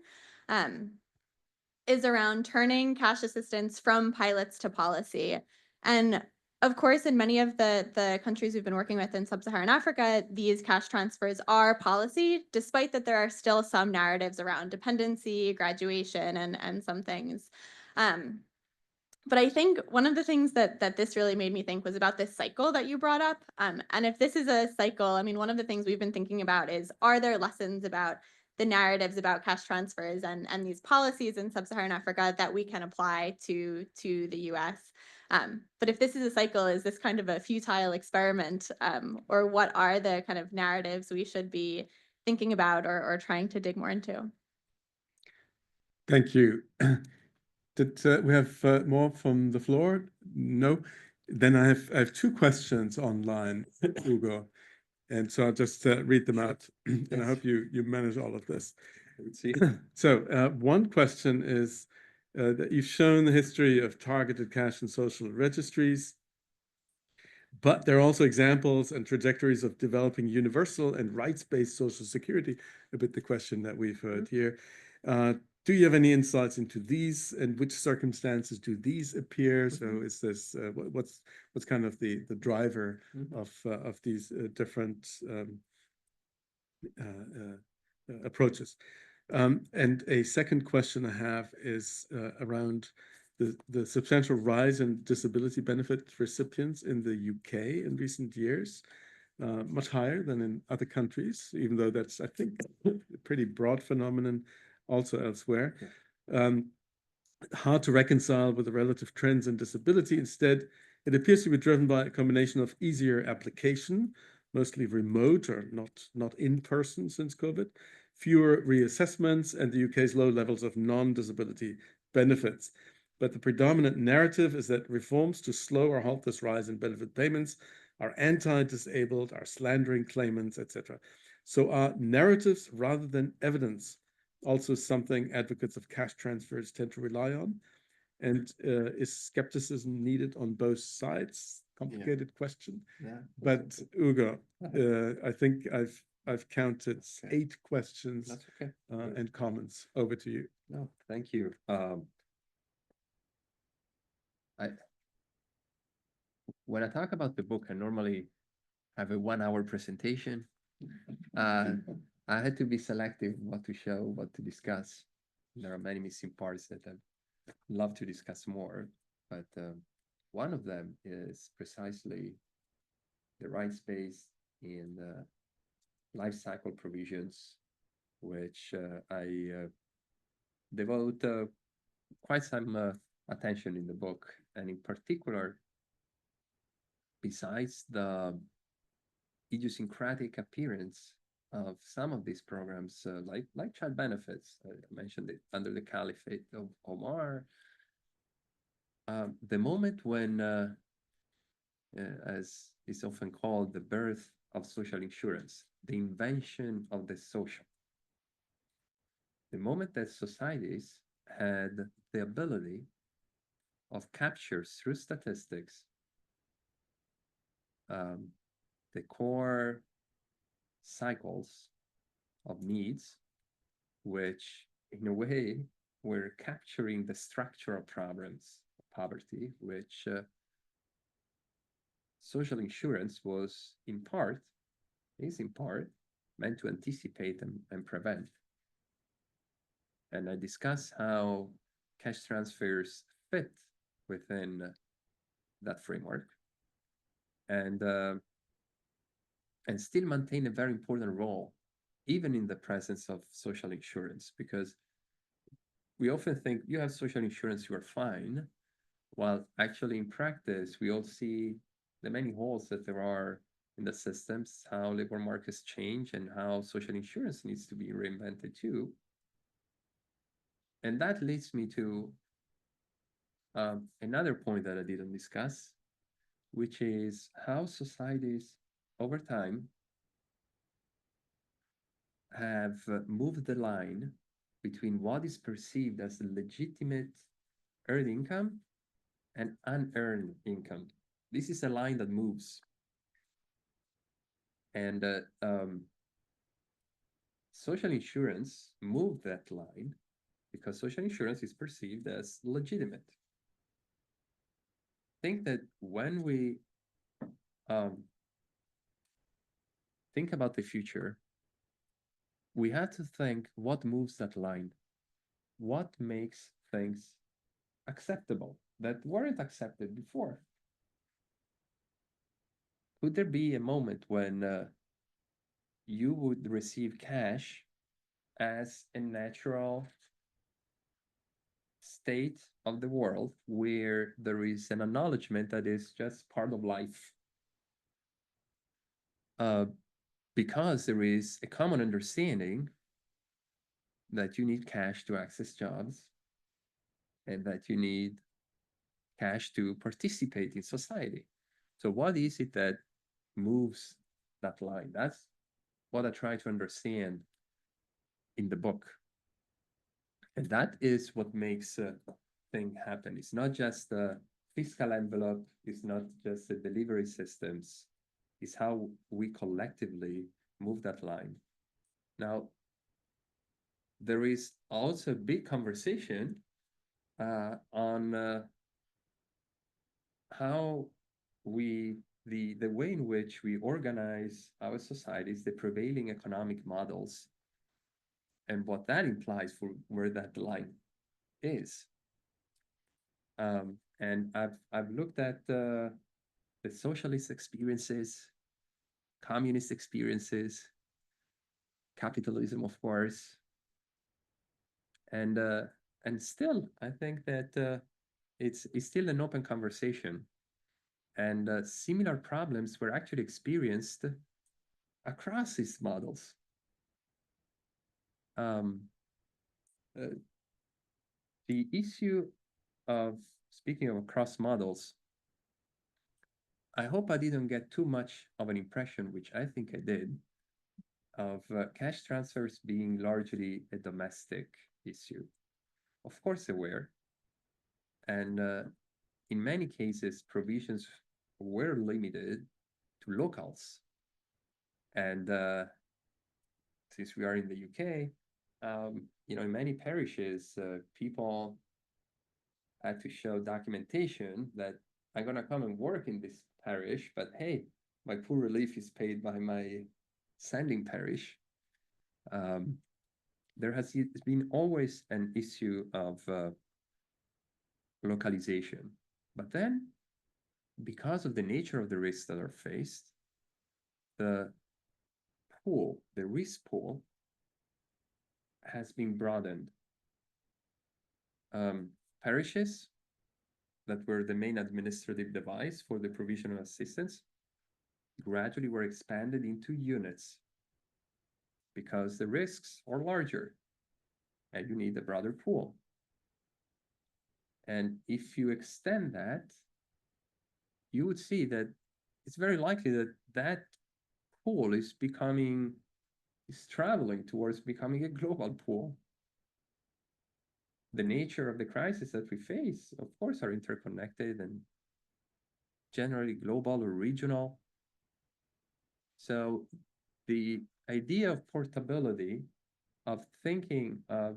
is around turning cash assistance from pilots to policy. And of course, in many of the countries we've been working with in sub-Saharan Africa, these cash transfers are policy, despite that there are still some narratives around dependency, graduation, and some things. But I think one of the things that this really made me think was about this cycle that you brought up. And if this is a cycle, I mean, one of the things we've been thinking about is, are there lessons about the narratives about cash transfers and these policies in sub-Saharan Africa that we can apply to the US? But if this is a cycle, is this kind of a futile experiment? Or what are the kind of narratives we should be thinking about or trying to dig more into? Thank you. Did we have more from the floor? No? Then I have two questions online, Ugo. And so I'll just read them out. And I hope you manage all of this. Let's see. So one question is that you've shown the history of targeted cash and social registries, but there are also examples and trajectories of developing universal and rights-based social security, a bit the question that we've heard here. Do you have any insights into these, and which circumstances do these appear? So is this what's kind of the driver of these different approaches? And a second question I have is around the substantial rise in disability benefit recipients in the UK in recent years, much higher than in other countries, even though that's, I think, a pretty broad phenomenon also elsewhere. Hard to reconcile with the relative trends in disability. Instead, it appears to be driven by a combination of easier application, mostly remote or not in person since COVID, fewer reassessments, and the UK's low levels of non-disability benefits. But the predominant narrative is that reforms to slow or halt this rise in benefit payments are anti-disabled, are slandering claimants, etc. So are narratives rather than evidence also something advocates of cash transfers tend to rely on? And is skepticism needed on both sides? Complicated question. Yeah. But Ugo, I think I've counted 8 questions. That's okay. And comments. Over to you. No, thank you. When I talk about the book, I normally have a 1-hour presentation. I had to be selective what to show, what to discuss. There are many missing parts that I'd love to discuss more, but one of them is precisely the rights space in life cycle provisions, which I devote quite some attention in the book, and in particular, besides the idiosyncratic appearance of some of these programs, like child benefits, I mentioned it under the caliphate of Omar, The moment when, as is often called, the birth of social insurance, the invention of the social. The moment that societies had the ability of capture through statistics the core cycles of needs, which in a way were capturing the structural problems of poverty, which social insurance was in part, is in part, meant to anticipate and prevent. And I discuss how cash transfers fit within that framework and still maintain a very important role, even in the presence of social insurance, because we often think you have social insurance, you are fine, while actually in practice, we all see the many holes that there are in the systems, how labor markets change, and how social insurance needs to be reinvented too. And that leads me to another point that I didn't discuss, which is how societies over time have moved the line between what is perceived as legitimate earned income and unearned income. This is a line that moves. And social insurance moved that line because social insurance is perceived as legitimate. I think that when we think about the future, we have to think what moves that line, what makes things acceptable that weren't accepted before. Could there be a moment when you would receive cash as a natural state of the world where there is an acknowledgement that is just part of life? Because there is a common understanding that you need cash to access jobs and that you need cash to participate in society. So what is it that moves that line? That's what I try to understand in the book. And that is what makes a thing happen. It's not just the fiscal envelope, it's not just the delivery systems, it's how we collectively move that line. Now, there is also a big conversation on how the way in which we organize our societies, the prevailing economic models, and what that implies for where that line is. And I've looked at the socialist experiences, communist experiences, capitalism, of course, and still I think that it's still an open conversation, and similar problems were actually experienced across these models. The issue of speaking of across models, I hope I didn't get too much of an impression, which I think I did, of cash transfers being largely a domestic issue. Of course they were. And in many cases, provisions were limited to locals. And since we are in the UK, in many parishes, people had to show documentation that I'm going to come and work in this parish, but hey, my poor relief is paid by my sending parish. There has been always an issue of localization. But then, because of the nature of the risks that are faced, the risk pool, has been broadened. Parishes that were the main administrative device for the provision of assistance gradually were expanded into units because the risks are larger and you need a broader pool. And if you extend that, you would see that it's very likely that that pool is traveling towards becoming a global pool. The nature of the crisis that we face, of course, are interconnected and generally global or regional. So the idea of portability, of thinking of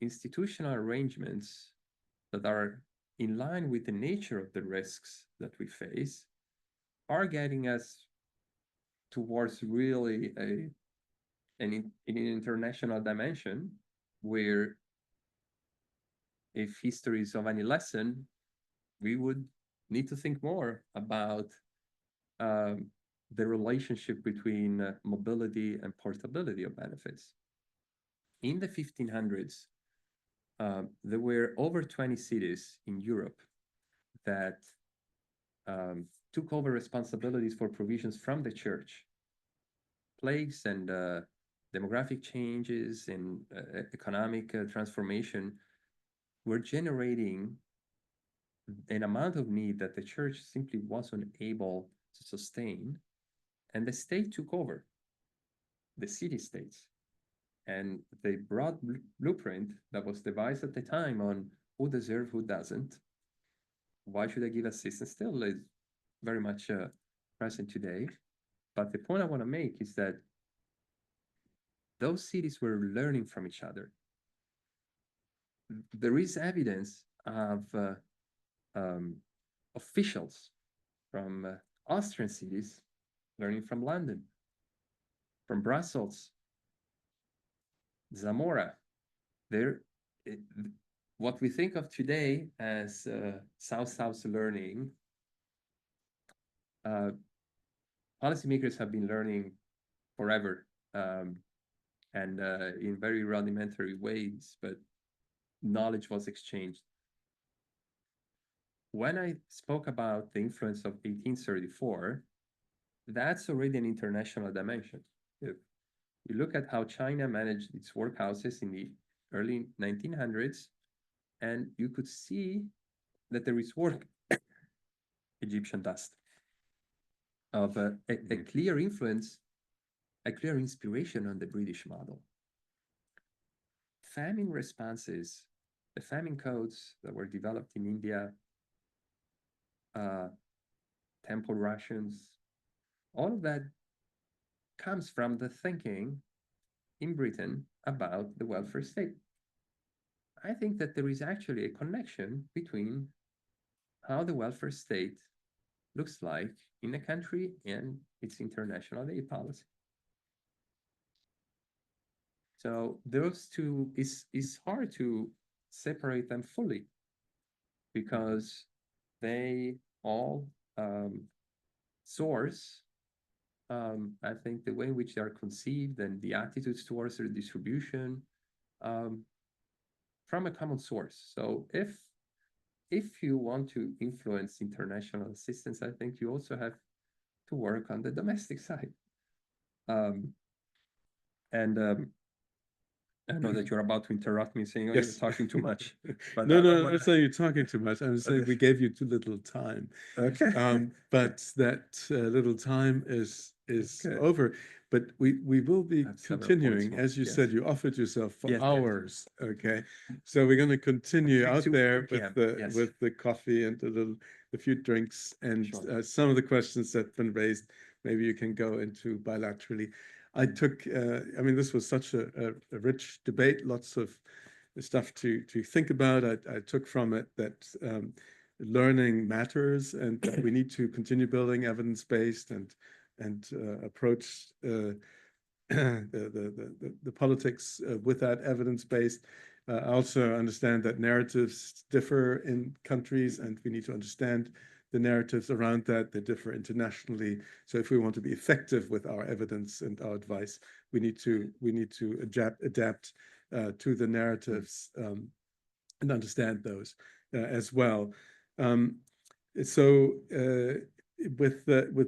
institutional arrangements that are in line with the nature of the risks that we face, are getting us towards really an international dimension where, if history is of any lesson, we would need to think more about the relationship between mobility and portability of benefits. In the 1500s, there were over 20 cities in Europe that took over responsibilities for provisions from the church. Plagues and demographic changes and economic transformation were generating an amount of need that the church simply wasn't able to sustain, and the state took over, the city-states. And the broad blueprint that was devised at the time on who deserves, who doesn't, why should I give assistance, still is very much present today. But the point I want to make is that those cities were learning from each other. There is evidence of officials from Austrian cities learning from London, from Brussels, Zamora. What we think of today as South-South learning, policymakers have been learning forever, and in very rudimentary ways, but knowledge was exchanged. When I spoke about the influence of 1834, that's already an international dimension. If you look at how China managed its workhouses in the early 1900s, and you could see that there is work, Egyptian dust, of a clear influence, a clear inspiration on the British model. Famine responses, the famine codes that were developed in India, temple rations, all of that comes from the thinking in Britain about the welfare state. I think that there is actually a connection between how the welfare state looks like in a country and its international aid policy. So those two is hard to separate them fully, because they all source, I think, the way in which they are conceived and the attitudes towards their distribution from a common source. So if you want to influence international assistance, I think you also have to work on the domestic side. I know that you're about to interrupt me, saying, "Oh, Yes. you're talking too much." But No, I'm not saying you're talking too much. I'm saying we gave you too little time. Okay. But that little time is Okay. over. But we will be I have several continuing. points, As you yes. said, you offered yourself for Yes, yes. hours. Okay. So we're going to continue out 2 there p.m., yes. with the coffee and the few drinks, and Sure. some of the questions that have been raised, maybe you can go into bilaterally. I took, I mean, this was such a rich debate, lots of stuff to think about. I took from it that learning matters, and that we need to continue building evidence-based and approach the politics with that evidence-based. I also understand that narratives differ in countries, and we need to understand the narratives around that. They differ internationally. So if we want to be effective with our evidence and our advice, we need to adapt to the narratives and understand those as well. With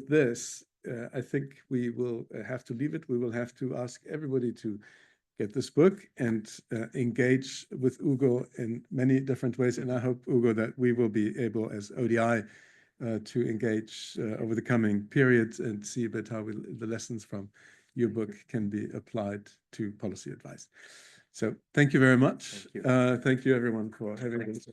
this, I think we will have to leave it. We will have to ask everybody to get this book and engage with Ugo in many different ways. And I hope, Ugo, that we will be able as ODI to engage over the coming periods and see a bit how the lessons from your book can be applied to policy advice. So thank you very much. Thank you. Thank you everyone for having us.